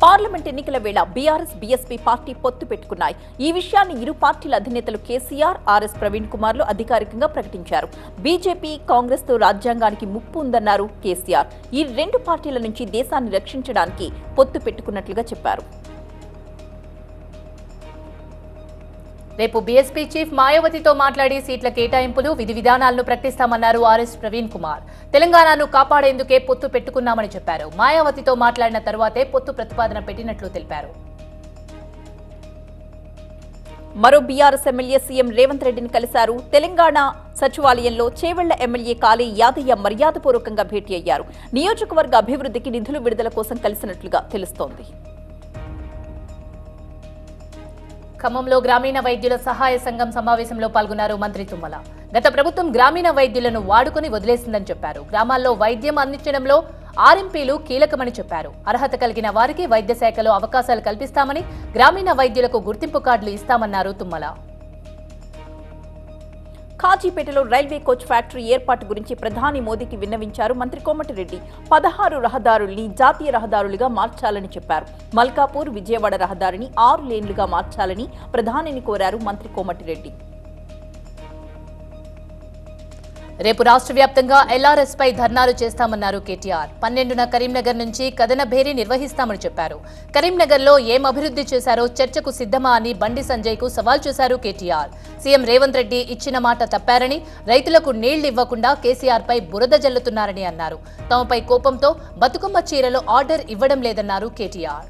Parliament ఎన్నికల వేళ BRS BSP party పొత్తు పెట్టుకున్నాయి. ఈ విషయాన్ని ఇరు పార్టీల అధినేతలు కేసీఆర్, ఆర్ఎస్ ప్రవీణ్ కుమార్లు అధికారికంగా ప్రకటించారు. బీజేపీ, కాంగ్రెస్ తో రాజ్యాంగానికి ముప్పు ఉందన్నారు కేసీఆర్. ఈ రెండు పార్టీల నుంచి దేశాన్ని రక్షించడానికి పొత్తు పెట్టుకున్నట్లుగా చెప్పారు. రేపు బీఎస్పీ చీఫ్ మాయావతితో మాట్లాడి సీట్ల కేటాయింపులు, విధి విధానాలను ప్రకటిస్తామన్నారు ఆర్ఎస్ ప్రవీణ్ కుమార్. తెలంగాణను కాపాడేందుకే పొత్తు పెట్టుకున్నామని చెప్పారు. మాయావతితో మాట్లాడిన తర్వాతే పొత్తు ప్రతిపాదన పెట్టినట్లు తెలిపారు. మరో బీఆర్ఎస్ ఎమ్మెల్యే సీఎం రేవంత్ రెడ్డిని కలిశారు. తెలంగాణ సచివాలయంలో చేవెళ్ల ఎమ్మెల్యే కాళీ యాదయ్య మర్యాదపూర్వకంగా భేటీ అయ్యారు. నియోజకవర్గ అభివృద్ధికి నిధులు విడుదల కోసం కలిసినట్లుగా తెలుస్తోంది. ఖమ్మంలో గ్రామీణ వైద్యుల సహాయ సంఘం సమావేశంలో పాల్గొన్నారు మంత్రి తుమ్మల. గత ప్రభుత్వం గ్రామీణ వైద్యులను వాడుకుని వదిలేసిందని చెప్పారు. గ్రామాల్లో వైద్యం అందించడంలో ఆర్ఎంపీలు కీలకమని చెప్పారు. అర్హత కలిగిన వారికి వైద్య శాఖలో అవకాశాలు కల్పిస్తామని, గ్రామీణ వైద్యులకు గుర్తింపు కార్డులు ఇస్తామన్నారు తుమ్మల. కాజీపేటలో రైల్వే కోచ్ ఫ్యాక్టరీ ఏర్పాటు గురించి ప్రధాని మోదీకి విన్నవించారు మంత్రి కోమటిరెడ్డి. 16 రహదారుల్ని జాతీయ రహదారులుగా మార్చాలని చెప్పారు. మల్కాపూర్ విజయవాడ రహదారిని 6 లేన్లుగా మార్చాలని ప్రధానిని కోరారు మంత్రి కోమటిరెడ్డి. రేపు రాష్ట్ర వ్యాప్తంగా ఎల్ఆర్ఎస్ పై ధర్నాలు చేస్తామన్నారు కేటీఆర్. 12న కరీంనగర్ నుంచి కథన భేరీ నిర్వహిస్తామని చెప్పారు. కరీంనగర్లో ఏం అభివృద్ధి చేశారో చర్చకు సిద్ధమా అని బండి సంజయ్ కు సవాల్ చేశారు కేటీఆర్. సీఎం రేవంత్ రెడ్డి ఇచ్చిన మాట తప్పారని, రైతులకు నీళ్లు ఇవ్వకుండా కేసీఆర్ పై బురద జల్లుతున్నారని అన్నారు. తమపై కోపంతో బతుకమ్మ చీరలో ఆర్డర్ ఇవ్వడం లేదన్నారు కేటీఆర్.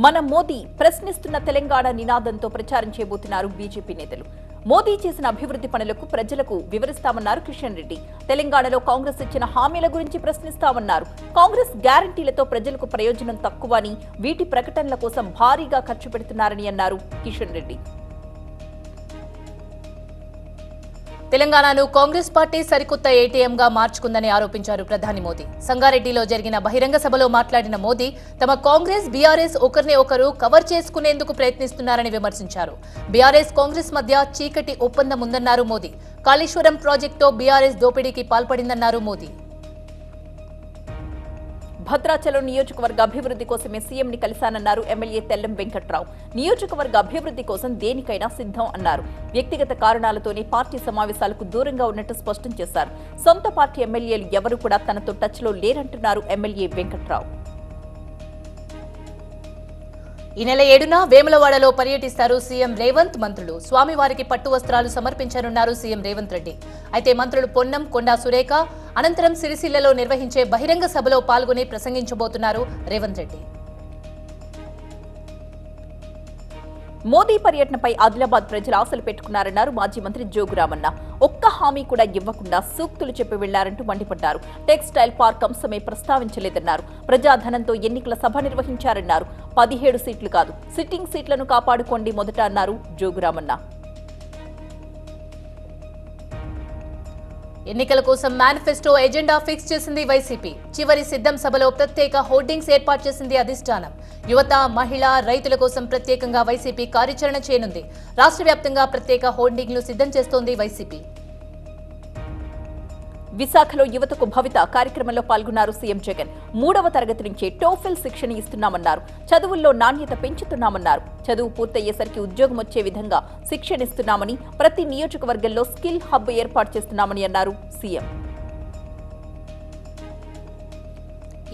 మన మోదీ ప్రశ్నిస్తున్న తెలంగాణ నినాదంతో ప్రచారం చేయబోతున్నారు బీజేపీ నేతలు. మోదీ చేసిన అభివృద్ధి పనులకు ప్రజలకు వివరిస్తామన్నారు కిషన్ రెడ్డి. తెలంగాణలో కాంగ్రెస్ ఇచ్చిన హామీల గురించి ప్రశ్నిస్తామన్నారు. కాంగ్రెస్ గ్యారంటీలతో ప్రజలకు ప్రయోజనం తక్కువ అని, వీటి ప్రకటనల కోసం భారీగా ఖర్చు పెడుతున్నారని అన్నారు కిషన్ రెడ్డి. తెలంగాణను కాంగ్రెస్ పార్టీ సరికొత్త ఏటీఎంగా మార్చుకుందని ఆరోపించారు ప్రధాని మోదీ. సంగారెడ్డిలో జరిగిన బహిరంగ సభలో మాట్లాడిన మోదీ తమ కాంగ్రెస్, బీఆర్ఎస్ ఒకరిని ఒకరు కవర్ చేసుకునేందుకు ప్రయత్నిస్తున్నారని విమర్శించారు. బీఆర్ఎస్, కాంగ్రెస్ మధ్య చీకటి ఒప్పందం ఉందన్నారు మోదీ. కాళేశ్వరం ప్రాజెక్టుతో బీఆర్ఎస్ దోపిడీకి పాల్పడిందన్నారు మోదీ. భద్రాచలం నియోజకవర్గ అభివృద్ధి కోసమే సీఎంని కలిశానన్నారు ఎమ్మెల్యే తెల్లం వెంకట్రావు. నియోజకవర్గ అభివృద్ధి కోసం దేనికైనా సిద్ధం అన్నారు. వ్యక్తిగత కారణాలతోనే పార్టీ సమావేశాలకు దూరంగా ఉన్నట్టు స్పష్టం చేశారు. సొంత పార్టీ ఎమ్మెల్యేలు ఎవరు కూడా తనతో టచ్లో లేరంటున్నారు ఎమ్మెల్యే వెంకట్రావు. ఈ నెల 7న వేములవాడలో పర్యటిస్తారు సీఎం రేవంత్. మంత్రులు స్వామివారికి పట్టు వస్త్రాలు సమర్పించనున్నారు సీఎం రేవంత్ రెడ్డి. అయితే మంత్రులు పొన్నం, కొండా సురేఖ అనంతరం సిరిసిల్లలో నిర్వహించే బహిరంగ సభలో పాల్గొని ప్రసంగించబోతున్నారు రేవంత్ రెడ్డి. మోదీ పర్యటనపై ఆదిలాబాద్ ప్రజలు ఆశలు పెట్టుకున్నారన్నారు మాజీ మంత్రి జోగురామన్న. ఒక్క హామీ కూడా ఇవ్వకుండా సూక్తులు చెప్పి వెళ్లారంటూ మండిపడ్డారు. టెక్స్టైల్ పార్క్ అంశమే ప్రస్తావించలేదన్నారు. ప్రజాధనంతో ఎన్నికల సభ నిర్వహించారన్నారు. 17 సీట్లు కాదు, సిట్టింగ్ సీట్లను కాపాడుకోండి మొదట అన్నారు జోగురామన్న. ఎన్నికల కోసం మేనిఫెస్టో ఎజెండా ఫిక్స్ చేసింది వైసీపీ. చివరి సిద్ధం సభలో ప్రత్యేక హోర్డింగ్స్ ఏర్పాటు చేసింది అధిష్టానం. యువత, మహిళ, రైతుల కోసం ప్రత్యేకంగా వైసీపీ కార్యాచరణ చేయనుంది. రాష్ట్ర వ్యాప్తంగా ప్రత్యేక హోర్డింగ్లు సిద్ధం చేస్తోంది వైసీపీ. విశాఖలో యువతకు భవిత కార్యక్రమంలో పాల్గొన్నారు సీఎం జగన్. 3వ తరగతి నుంచే టోఫెల్ శిక్షణ ఇస్తున్నామన్నారు. చదువుల్లో నాణ్యత పెంచుతున్నామన్నారు. చదువు పూర్తయ్యేసరికి ఉద్యోగం వచ్చే విధంగా శిక్షణ ఇస్తున్నామని, ప్రతి నియోజకవర్గంలో స్కిల్ హబ్ ఏర్పాటు చేస్తున్నామని అన్నారు సీఎం.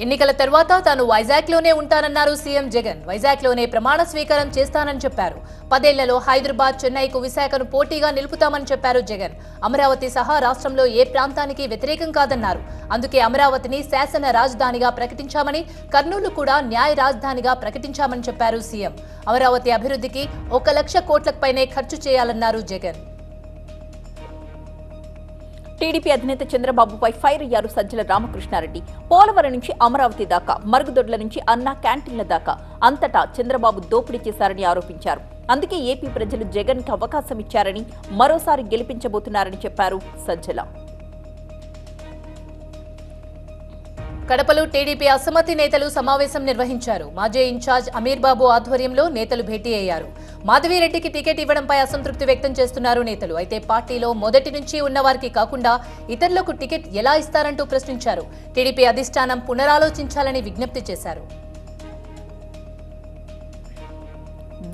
ఎన్నికల తర్వాత తాను వైజాగ్లోనే ఉంటానన్నారు సీఎం జగన్. వైజాగ్లోనే ప్రమాణ స్వీకారం చేస్తానని చెప్పారు. 10 ఏళ్లలో హైదరాబాద్, చెన్నైకు విశాఖను పోటీగా నిలుపుతామని చెప్పారు జగన్. అమరావతి సహా రాష్ట్రంలో ఏ ప్రాంతానికి వ్యతిరేకం కాదన్నారు. అందుకే అమరావతిని శాసన రాజధానిగా ప్రకటించామని, కర్నూలు కూడా న్యాయ రాజధానిగా ప్రకటించామని చెప్పారు సీఎం. అమరావతి అభివృద్ధికి 1 లక్ష కోట్లకు పైనే ఖర్చు చేయాలన్నారు జగన్. టీడీపీ అధినేత చంద్రబాబుపై ఫైర్ అయ్యారు సజ్జల రామకృష్ణారెడ్డి. పోలవరం నుంచి అమరావతి దాకా, మరుగుదొడ్ల నుంచి అన్నా క్యాంటీన్ల దాకా అంతటా చంద్రబాబు దోపిడీ చేశారని ఆరోపించారు. అందుకే ఏపీ ప్రజలు జగన్ కి అవకాశం ఇచ్చారని, మరోసారి గెలిపించబోతున్నారని చెప్పారు సజ్జల. కడపలో టీడీపీ అసమ్మతి నేతలు సమావేశం నిర్వహించారు. మాజీ ఇన్ఛార్జ్ అమీర్ బాబు ఆధ్వర్యంలో నేతలు భేటీ అయ్యారు. మాధవిరెడ్డికి టికెట్ ఇవ్వడంపై అసంతృప్తి వ్యక్తం చేస్తున్నారు నేతలు. అయితే పార్టీలో మొదటి నుంచి ఉన్నవారికి కాకుండా ఇతరులకు టికెట్ ఎలా ఇస్తారంటూ ప్రశ్నించారు. టీడీపీ అధిష్టానం పునరాలోచించాలని విజ్ఞప్తి చేశారు.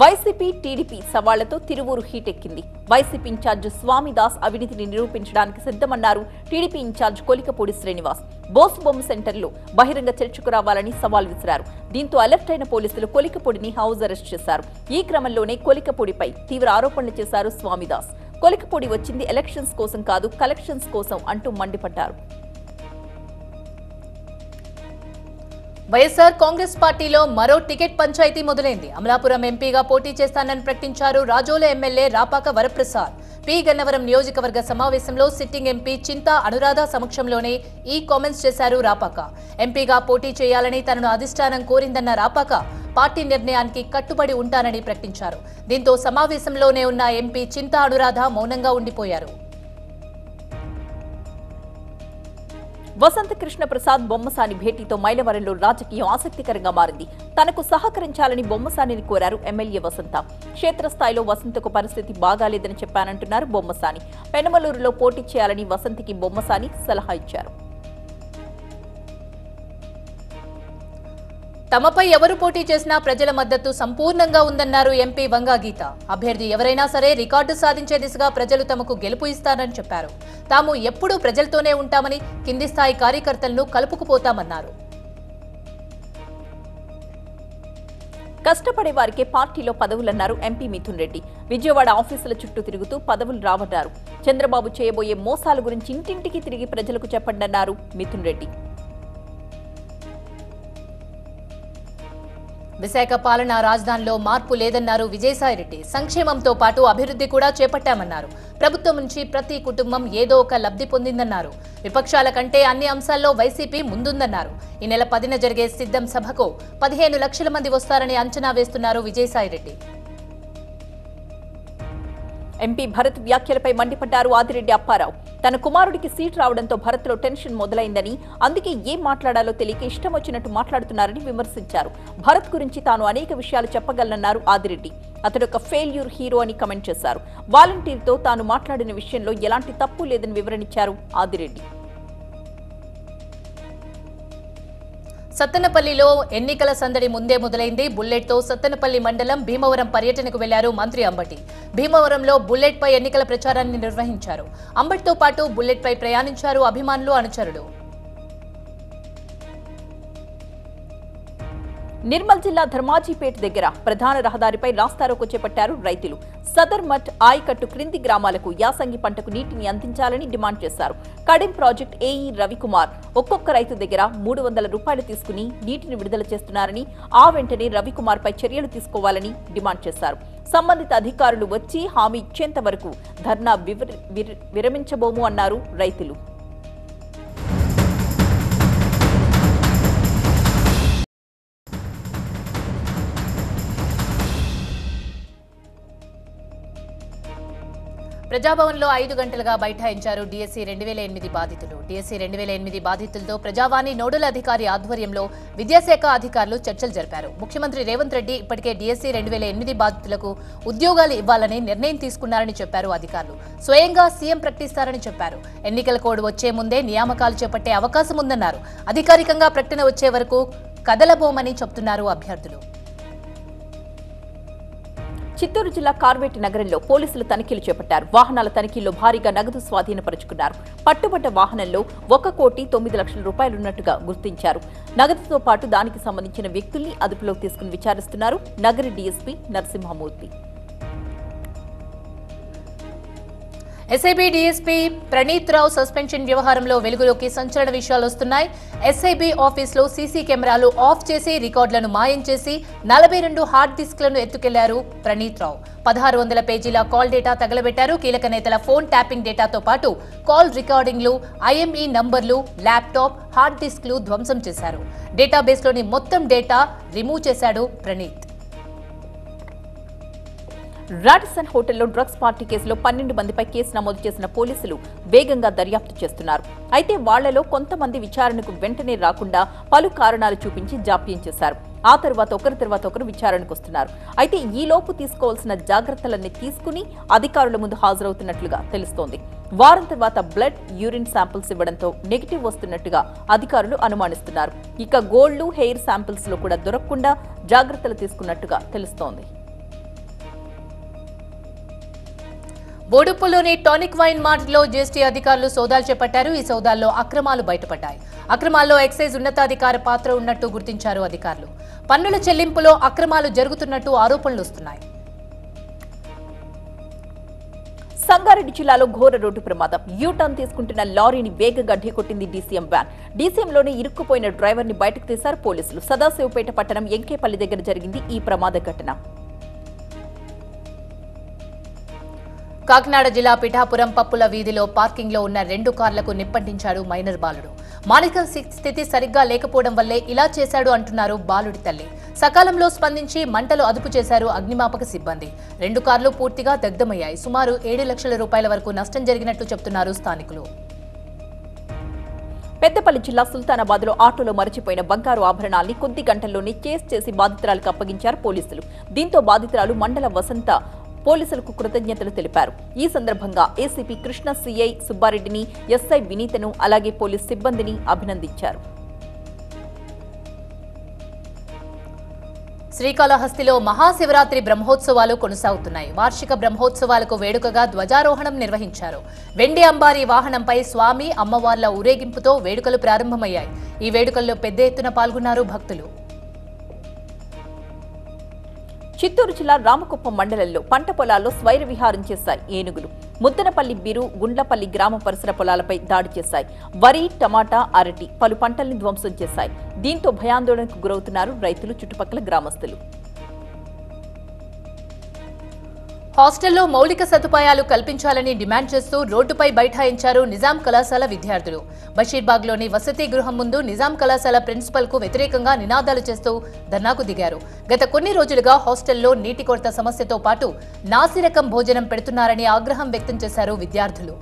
వైసీపీ టీడీపీ సవాళ్లతో తిరువూరు హీటెక్కింది. వైసీపీ ఇన్ఛార్జ్ స్వామిదాస్ అవినీతిని నిరూపించడానికి సిద్ధమన్నారు టీడీపీ ఇన్ఛార్జ్ కొలికపూడి శ్రీనివాస్. బోస్ బొమ్మ సెంటర్లో బహిరంగ చర్చకు రావాలని సవాల్ విసిరారు. దీంతో అలర్ట్ అయిన పోలీసులు కొలికపూడిని హౌస్ అరెస్ట్ చేశారు. ఈ క్రమంలోనే కొలికపూడిపై తీవ్ర ఆరోపణలు చేశారు స్వామిదాస్. కొలికపూడి వచ్చింది ఎలక్షన్స్ కోసం కాదు, కలెక్షన్స్ కోసం అంటూ మండిపడ్డారు. వైఎస్ఆర్ కాంగ్రెస్ పార్టీలో మరో టికెట్ పంచాయతీ మొదలైంది. అమలాపురం ఎంపీగా పోటీ చేస్తానని ప్రకటించారు రాజోల ఎమ్మెల్యే రాపాక వరప్రసాద్. పి గన్నవరం నియోజకవర్గ సమావేశంలో సిట్టింగ్ ఎంపీ చింతా అనురాధ సమక్షంలోనే ఈ కామెంట్స్ చేశారు రాపాక. ఎంపీగా పోటీ చేయాలని తనను అధిష్టానం కోరిందన్న రాపాక పార్టీ నిర్ణయానికి కట్టుబడి ఉంటానని ప్రకటించారు. దీంతో సమావేశంలోనే ఉన్న ఎంపీ చింతా అనురాధ మౌనంగా ఉండిపోయారు. వసంత కృష్ణ ప్రసాద్ బొమ్మసాని భేటీతో మైలవరంలో రాజకీయం ఆసక్తికరంగా మారింది. తనకు సహకరించాలని బొమ్మసానిని కోరారు ఎమ్మెల్యే వసంత. క్షేత్రస్థాయిలో వసంతకు పరిస్థితి బాగాలేదని చెప్పానంటున్నారు బొమ్మసాని. పెనమలూరులో పోటీ చేయాలని వసంతకి బొమ్మసాని సలహా ఇచ్చారు. తమపై ఎవరు పోటీ చేసినా ప్రజల మద్దతు సంపూర్ణంగా ఉందన్నారు ఎంపీ వంగా గీత. అభ్యర్థి ఎవరైనా సరే రికార్డు సాధించే దిశగా ప్రజలు తమకు గెలుపు ఇస్తారని చెప్పారు. తాము ఎప్పుడూ ప్రజలతోనే ఉంటామని, కింది స్థాయి కార్యకర్తలను కలుపుకుపోతామన్నారు. కష్టపడే వారికే పార్టీలో పదవులన్నారు ఎంపీ మిథున్ రెడ్డి. విజయవాడ ఆఫీసుల చుట్టూ తిరుగుతూ పదవులు రావన్నారు. చంద్రబాబు చేయబోయే మోసాల గురించి ఇంటింటికి తిరిగి ప్రజలకు చెప్పండన్నారు మిథున్ రెడ్డి. విశాఖ పాలనా రాజధానిలో మార్పు లేదన్నారు విజయసాయిరెడ్డి. సంక్షేమంతో పాటు అభివృద్ధి కూడా చేపట్టామన్నారు. ప్రభుత్వం నుంచి ప్రతి కుటుంబం ఏదో ఒక లబ్ధి పొందిందన్నారు. విపక్షాల కంటే అన్ని అంశాల్లో వైసీపీ ముందుందన్నారు. ఈ నెల 10న జరిగే సిద్ధం సభకు 15 లక్షల మంది వస్తారని అంచనా వేస్తున్నారు విజయసాయిరెడ్డి. ఎంపీ భరత్ వ్యాఖ్యలపై మండిపడ్డారు ఆదిరెడ్డి అప్పారావు. తన కుమారుడికి సీట్ రావడంతో భరత్లో టెన్షన్ మొదలైందని, అందుకే ఏం మాట్లాడాలో తెలియక ఇష్టం వచ్చినట్టు మాట్లాడుతున్నారని విమర్శించారు. భరత్ గురించి తాను అనేక విషయాలు చెప్పగలనన్నారు ఆదిరెడ్డి. అతడు ఒక ఫెయిల్యూర్ హీరో అని కమెంట్ చేశారు. వాలంటీర్తో తాను మాట్లాడిన విషయంలో ఎలాంటి తప్పు లేదని వివరణించారు ఆదిరెడ్డి. సత్తెనపల్లిలో ఎన్నికల సందడి ముందే మొదలైంది. బుల్లెట్తో సత్తెనపల్లి మండలం భీమవరం పర్యటనకు వెళ్లారు మంత్రి అంబటి. భీమవరంలో బుల్లెట్పై ఎన్నికల ప్రచారాన్ని నిర్వహించారు. అంబటితో పాటు బుల్లెట్పై ప్రయాణించారు అభిమానులు, అనుచరులు. నిర్మల్ జిల్లా ధర్మాజీపేట దగ్గర ప్రధాన రహదారిపై రాస్తారోకో చేపట్టారు రైతులు. సదర్ మట్ ఆయకట్టు క్రింది గ్రామాలకు యాసంగి పంటకు నీటిని అందించాలని డిమాండ్ చేశారు. కడెం ప్రాజెక్ట్ ఏఈ రవికుమార్ ఒక్కొక్క రైతు దగ్గర 300 రూపాయలు తీసుకుని నీటిని విడుదల చేస్తున్నారని, ఆ వెంటనే రవికుమార్ పై చర్యలు తీసుకోవాలని డిమాండ్ చేశారు. సంబంధిత అధికారులు వచ్చి హామీ ఇచ్చేంత వరకు ధర్నా విరమించబోము అన్నారు రైతులు. ప్రజాభవన్లో 5 గంటలుగా బైఠాయించారు డిఎస్సి 2008 బాధితులు. డిఎస్సి 2008 బాధితులతో ప్రజావాణి నోడల్ అధికారి ఆధ్వర్యంలో విద్యాశాఖ అధికారులు చర్చలు జరిపారు. ముఖ్యమంత్రి రేవంత్ రెడ్డి ఇప్పటికే డిఎస్సి 2008 బాధితులకు ఉద్యోగాలు ఇవ్వాలని నిర్ణయం తీసుకున్నారని చెప్పారు అధికారులు. స్వయంగా సీఎం ప్రకటిస్తారని చెప్పారు. ఎన్నికల కోడ్ వచ్చే ముందే నియామకాలు చేపట్టే అవకాశం ఉందన్నారు. అధికారికంగా ప్రకటన వచ్చే వరకు కదలబోమని చెబుతున్నారు అభ్యర్థులు. చిత్తూరు జిల్లా కార్వేటి నగరంలో పోలీసులు తనిఖీలు చేపట్టారు. వాహనాల తనిఖీల్లో భారీగా నగదు స్వాధీనపరుచుకున్నారు. పట్టుబడ్డ వాహనంలో 1,09,00,000 రూపాయలున్నట్టుగా గుర్తించారు. నగదుతో పాటు దానికి సంబంధించిన వ్యక్తుల్ని అదుపులోకి తీసుకుని విచారిస్తున్నారు నగర DSP Narasimhamurthy. SIB DSP Praneeth Rao suspension వ్యవహారంలో వెలుగులోకి సంచలన విషయాలు వస్తున్నాయి. ఎస్ఐబీ ఆఫీసులో సీసీ కెమెరాలు ఆఫ్ చేసి రికార్డులను మాయం చేసి 42 హార్డ్ డిస్క్లను ఎత్తుకెళ్లారు ప్రణీత్ రావు. 1600 పేజీల కాల్ డేటా తగలబెట్టారు. కీలక నేతల ఫోన్ ట్యాపింగ్ డేటాతో పాటు కాల్ రికార్డింగ్లు, ఐఎంఈ నంబర్లు, ల్యాప్టాప్, హార్డ్ డిస్క్లు ధ్వంసం చేశారు. డేటాబేస్లోని మొత్తం డేటా రిమూవ్ చేశాడు ప్రణీత్. రాడిసన్ హోటల్లో డ్రగ్స్ పార్టీ కేసులో 12 మందిపై కేసు నమోదు చేసిన పోలీసులు వేగంగా దర్యాప్తు చేస్తున్నారు. అయితే వాళ్లలో కొంతమంది విచారణకు వెంటనే రాకుండా పలు కారణాలు చూపించి జాప్యం చేశారు. ఆ తర్వాత ఒకరు విచారణకు వస్తున్నారు. అయితే ఈలోపు తీసుకోవాల్సిన జాగ్రత్తలన్నీ తీసుకుని అధికారుల ముందు హాజరవుతున్నట్లుగా తెలుస్తోంది. వారం తర్వాత బ్లడ్, యూరిన్ శాంపిల్స్ ఇవ్వడంతో నెగిటివ్ వస్తున్నట్టుగా అధికారులు అనుమానిస్తున్నారు. ఇక గోళ్లు, హెయిర్ శాంపిల్స్ లో కూడా దొరకకుండా జాగ్రత్తలు తీసుకున్నట్టుగా తెలుస్తోంది. బోడుప్పల్లోని టానిక్ వైన్ మార్ట్లో జీఎస్టీ అధికారులు సోదాలు చేపట్టారు. ఈ సోదాల్లో అక్రమాలు బయటపడ్డాయి. అక్రమాల్లో ఎక్సైజ్ ఉన్నతాధికారి పాత్ర ఉన్నట్టు గుర్తించారు అధికారులు. పన్నుల చెల్లింపులో అక్రమాలు జరుగుతున్నట్టు ఆరోపణలు వస్తున్నాయి. సంగారెడ్డి జిల్లాలో ఘోర రోడ్డు ప్రమాదం. యూటర్న్ తీసుకుంటున్న లారీని వేగంగా ఢీకొట్టింది డీసీఎం వ్యాన్. డీసీఎంలోనే ఇరుక్కుపోయిన డ్రైవర్ ని బయటకు తీశారు పోలీసులు. సదాశివపేట పట్టణం ఎంకేపల్లి దగ్గర జరిగింది ఈ ప్రమాద ఘటన. కాకినాడ జిల్లా పిఠాపురం పప్పుల వీధిలో పార్కింగ్ లో ఉన్న 2 కార్లకు నిప్పంటించాడు మైనర్ బాలుడు. మానసిక స్థితి సరిగ్గా లేకపోవడం వల్లే ఇలా చేశాడు అంటున్నారు బాలుడి తల్లి. సకాలంలో స్పందించి మంటలు అదుపు చేశారు అగ్నిమాపక సిబ్బంది. 2 కార్లు పూర్తిగా దగ్ధమయ్యాయి. సుమారు 7 లక్షల రూపాయల వరకు నష్టం జరిగినట్టు చెబుతున్నారు స్థానికులు. పెద్దపల్లి జిల్లా సుల్తానాబాద్ లో ఆటోలో మరచిపోయిన బంగారు ఆభరణాల్ని కొద్ది గంటల్లోనే కేసు చేసి బాధితురాలకు అప్పగించారు పోలీసులు. దీంతో బాధితురాలు మండల వసంత పోలీసులకు కృతజ్ఞతలు తెలిపారు. ఈ సందర్భంగా ఏసీపీ కృష్ణ, సీఐ సుబ్బారెడ్డిని, ఎస్ఐ వినీతను, అలాగే పోలీస్ సిబ్బందిని అభినందించారు. శ్రీకాళహస్తిలో మహాశివరాత్రి బ్రహ్మోత్సవాలు కొనసాగుతున్నాయి. వార్షిక బ్రహ్మోత్సవాలకు వేడుకగా ధ్వజారోహణం నిర్వహించారు. వెండి అంబారీ వాహనంపై స్వామి, అమ్మవార్ల ఊరేగింపుతో వేడుకలు ప్రారంభమయ్యాయి. ఈ వేడుకల్లో పెద్ద ఎత్తున పాల్గొన్నారు భక్తులు. చిత్తూరు జిల్లా రామకుప్పం మండలంలో పంట పొలాల్లో స్వైర విహారం చేశాయి ఏనుగులు. ముద్దనపల్లి, బిరు, గుండ్లపల్లి గ్రామ పరిసర పొలాలపై దాడి చేశాయి. వరి, టమాటా, అరటి పలు పంటల్ని ధ్వంసం చేశాయి. దీంతో భయాందోళనకు గురవుతున్నారు రైతులు, చుట్టుపక్కల గ్రామస్తులు. హాస్టల్లో మౌలిక సదుపాయాలు కల్పించాలని డిమాండ్ చేస్తూ రోడ్డుపై బైఠాయించారు నిజాం కళాశాల విద్యార్థులు. బషీర్బాగ్లోని వసతి గృహం ముందు నిజాం కళాశాల ప్రిన్సిపల్ కు వ్యతిరేకంగా నినాదాలు చేస్తూ ధర్నాకు దిగారు. గత కొన్ని రోజులుగా హాస్టల్లో నీటి కొరత సమస్యతో పాటు నాసిరకం భోజనం పెడుతున్నారని ఆగ్రహం వ్యక్తం చేశారు విద్యార్థులు.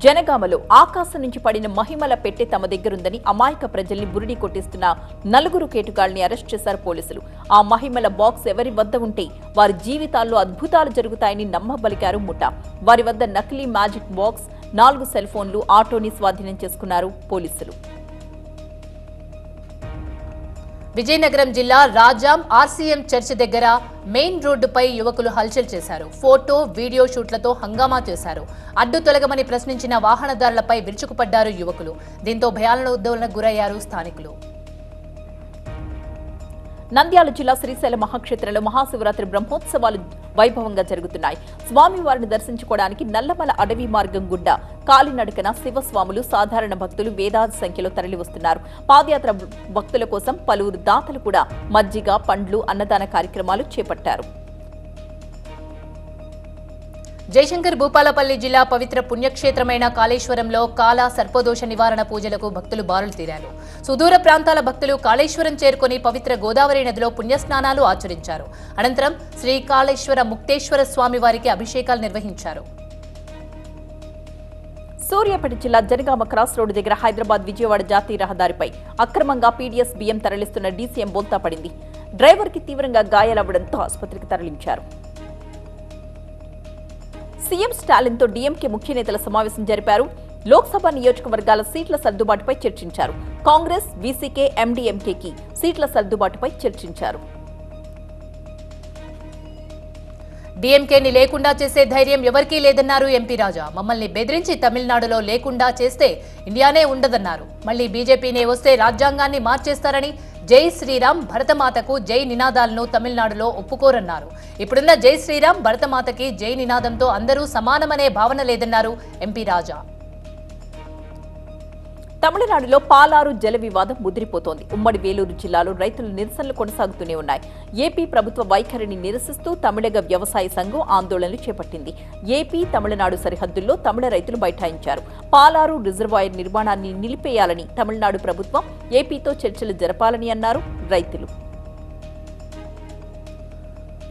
జనగామలో ఆకాశం నుంచి పడిన మహిమల పెట్టె తమ దగ్గరుందని అమాయక ప్రజల్ని బురిడి కొట్టిస్తున్న 4 కేటుగాళ్లని అరెస్ట్ చేశారు పోలీసులు. ఆ మహిమల బాక్స్ ఎవరి వద్ద ఉంటే వారి జీవితాల్లో అద్భుతాలు జరుగుతాయని నమ్మబలికారు ముఠా. వారి వద్ద నకిలీ మ్యాజిక్ బాక్స్, 4 సెల్ ఫోన్లు, ఆటోని స్వాధీనం చేసుకున్నారు పోలీసులు. విజయనగరం జిల్లా రాజాం ఆర్సీఎం చర్చ్ దగ్గర మెయిన్ రోడ్డుపై యువకులు హల్చల్ చేశారు. ఫోటో, వీడియో షూట్లతో హంగామా చేశారు. అడ్డు తొలగమని ప్రశ్నించిన వాహనదారులపై విరుచుకుపడ్డారు యువకులు. దీంతో భయాందోళనకు గురయ్యారు స్థానికులు. నంద్యాల జిల్లా శ్రీశైల మహాక్షేత్రంలో మహాశివరాత్రి బ్రహ్మోత్సవాలు వైభవంగా జరుగుతున్నాయి. స్వామివారిని దర్శించుకోవడానికి నల్లమల అడవి మార్గం గుండా కాలినడకన శివస్వాములు, సాధారణ భక్తులు వేలాది సంఖ్యలో తరలివస్తున్నారు. పాదయాత్ర భక్తుల కోసం పలువురు దాతలు కూడా మజ్జిగ, పండ్లు, అన్నదాన కార్యక్రమాలు చేపట్టారు. జయశంకర్ భూపాలపల్లి జిల్లా పవిత్ర పుణ్యక్షేత్రమైన కాళేశ్వరంలో కాల సర్పదోష నివారణ పూజలకు భక్తులు బారులు తీరారు. సుదూర ప్రాంతాల భక్తులు కాళేశ్వరం చేరుకుని పవిత్ర గోదావరి నదిలో పుణ్యస్నానాలు ఆచరించారు. అనంతరం శ్రీ కాళేశ్వర ముక్తేశ్వర స్వామి వారికి అభిషేకాలు నిర్వహించారు. సూర్యాపేట జిల్లా జనగామ క్రాస్ రోడ్డు దగ్గర హైదరాబాద్ విజయవాడ జాతీయ రహదారిపై అక్రమంగా పీడీఎస్ బియ్యం తరలిస్తున్న డీసీఎం బోల్తా పడింది. డ్రైవర్ కి తీవ్రంగా గాయాలవ్వడంతో ఆసుపత్రికి తరలించారు. సీఎం స్టాలిన్ తో డీఎంకే ముఖ్య నేతల సమావేశం జరిపారు. లోక్సభ నియోజకవర్గాల సీట్ల సర్దుబాటుపై చర్చించారు. కాంగ్రెస్, వీసీకే, ఎండీఎంకేకి సీట్ల సర్దుబాటుపై చర్చించారు. డీఎంకేని లేకుండా చేసే ధైర్యం ఎవరికీ లేదన్నారు ఎంపీ రాజా. మమ్మల్ని బెదిరించి తమిళనాడులో లేకుండా చేస్తే ఇండియానే ఉండదన్నారు. మళ్లీ బీజేపీనే వస్తే రాజ్యాంగాన్ని మార్చేస్తారని, జై శ్రీరామ్, భరతమాతకు జై నినాదాలను తమిళనాడులో ఒప్పుకోరన్నారు. ఇప్పుడున్న జై శ్రీరామ్, భరతమాతకి జై నినాదంతో అందరూ సమానమనే భావన లేదన్నారు ఎంపీ రాజా. తమిళనాడులో పాలారు జల వివాదం ముదిరిపోతోంది. ఉమ్మడి వేలూరు జిల్లాలో రైతుల నిరసనలు కొనసాగుతూనే ఉన్నాయి. ఏపీ ప్రభుత్వ వైఖరిని నిరసిస్తూ తమిళగ వ్యవసాయ సంఘం ఆందోళనలు చేపట్టింది. ఏపీ, తమిళనాడు సరిహద్దుల్లో తమిళ రైతులు బైఠాయించారు. పాలారు రిజర్వాయర్ నిర్మాణాన్ని నిలిపేయాలని తమిళనాడు ప్రభుత్వం ఏపీతో చర్చలు జరపాలని అన్నారు రైతులు.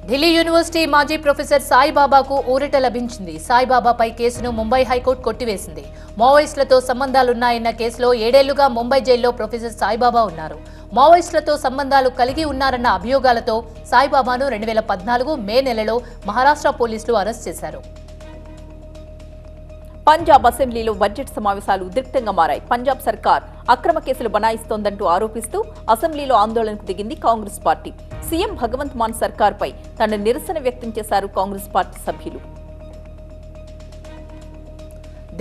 ఢిల్లీ యూనివర్సిటీ మాజీ ప్రొఫెసర్ సాయిబాబాకు ఊరట లభించింది. సాయిబాబాపై కేసును ముంబై హైకోర్టు కొట్టివేసింది. మావోయిస్టులతో సంబంధాలున్నాయన్న కేసులో 7 ఏళ్లుగా ముంబై జైల్లో ప్రొఫెసర్ సాయిబాబా ఉన్నారు. మావోయిస్టులతో సంబంధాలు కలిగి ఉన్నారన్న అభియోగాలతో సాయిబాబాను 2014 మే నెలలో మహారాష్ట్ర పోలీసులు అరెస్ట్ చేశారు. పంజాబ్ అసెంబ్లీలో బడ్జెట్ సమావేశాలు ఉద్రిక్తంగా మారాయి. పంజాబ్ సర్కార్ అక్రమ కేసులు బనాయిస్తోందంటూ ఆరోపిస్తూ అసెంబ్లీలో ఆందోళనకు దిగింది కాంగ్రెస్ పార్టీ. సీఎం భగవంత్ మాన్ సర్కార్పై తన నిరసన వ్యక్తం చేశారు కాంగ్రెస్ పార్టీ సభ్యులు.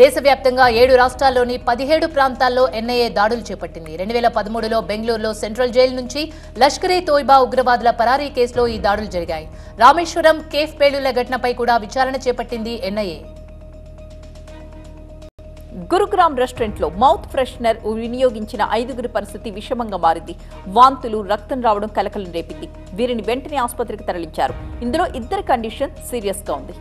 దేశవ్యాప్తంగా 7 రాష్ట్రాల్లోని 17 ప్రాంతాల్లో ఎన్ఐఏ దాడులు చేపట్టింది. 2013లో బెంగళూరులో సెంట్రల్ జైలు నుంచి లష్కరే తోయిబా ఉగ్రవాదుల పరారీ కేసులో ఈ దాడులు జరిగాయి. రామేశ్వరం కేఫ్ పేలుళ్ల ఘటనపై కూడా విచారణ చేపట్టింది ఎన్ఐఏ. గురుగ్రామ్ రెస్టారెంట్లో మౌత్ ఫ్రెషనర్ వినియోగించిన 5గురి పరిస్థితి విషమంగా మారింది. వాంతులు, రక్తం రావడం కలకలం రేపింది. వీరిని వెంటనే ఆసుపత్రికి తరలించారు. ఇందులో 2 కండిషన్ సీరియస్ గా ఉంది.